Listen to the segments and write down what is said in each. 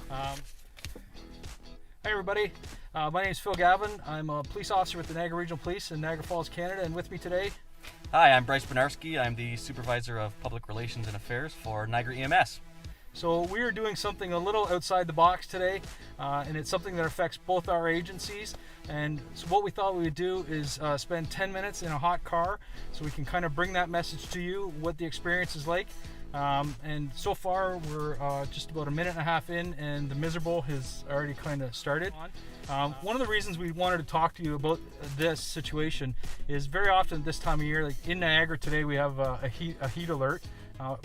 Hi, everybody. My name is Phil Gavin. I'm a police officer with the Niagara Regional Police in Niagara Falls, Canada, and with me today. Hi, I'm Bryce Benarski. I'm the Supervisor of Public Relations and Affairs for Niagara EMS. So we are doing something a little outside the box today, and it's something that affects both our agencies. And so what we thought we would do is spend 10 minutes in a hot car so we can kind of bring that message to you, what the experience is like. And so far we're just about a minute and a half in, and the miserable has already kind of started. One of the reasons we wanted to talk to you about this situation is very often this time of year, like in Niagara today, we have a heat alert.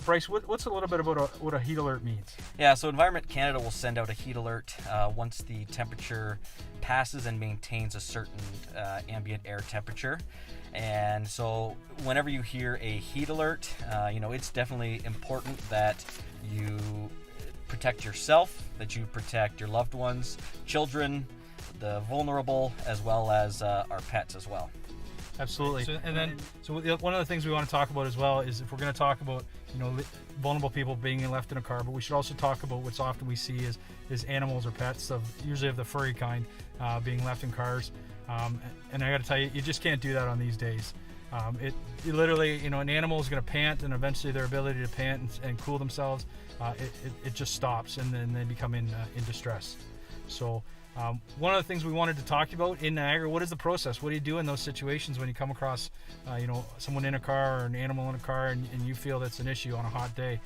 Bryce, what's a little bit about what a heat alert means? Yeah, so Environment Canada will send out a heat alert once the temperature passes and maintains a certain ambient air temperature. And so whenever you hear a heat alert, it's definitely important that you protect yourself, that you protect your loved ones, children, the vulnerable, as well as our pets as well. Absolutely. So one of the things we want to talk about as well is if we're going to talk about vulnerable people being left in a car, but we should also talk about what's often we see is animals or pets usually of the furry kind being left in cars. And I got to tell you, you just can't do that on these days. It literally, an animal is going to pant, and eventually their ability to pant and cool themselves, it just stops, and then they become in distress. So one of the things we wanted to talk about in Niagara, what is the process? What do you do in those situations when you come across, someone in a car or an animal in a car, and you feel that's an issue on a hot day?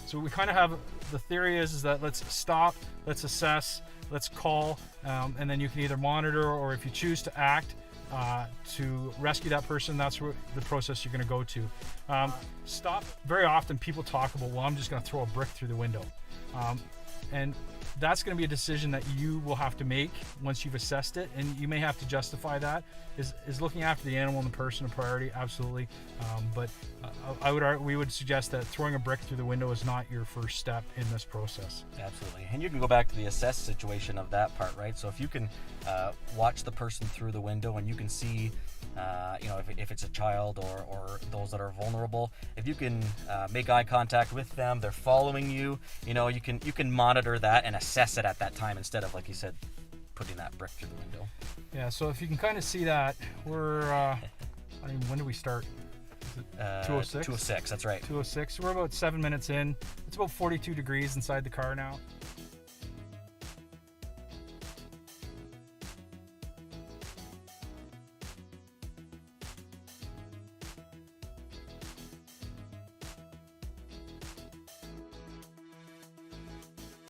So we kind of have the theory is that let's stop, let's assess, let's call, and then you can either monitor, or if you choose to act to rescue that person, that's the process you're going to go to. Stop. Very often people talk about, well, I'm just going to throw a brick through the window. And that's going to be a decision that you will have to make once you've assessed it, and you may have to justify that. Is looking after the animal and the person a priority? Absolutely. But we would suggest that throwing a brick through the window is not your first step in this process. Absolutely. And you can go back to the assess situation of that part, right? So if you can watch the person through the window and you can see if it's a child or those that are vulnerable, if you can make eye contact with them, they're following you, you can monitor that and assess it at that time instead of, like you said, putting that brick through the window. Yeah, so if you can kind of see that, we're when do we start? Is it 206? 206, that's right. 206. We're about 7 minutes in. It's about 42 degrees inside the car now.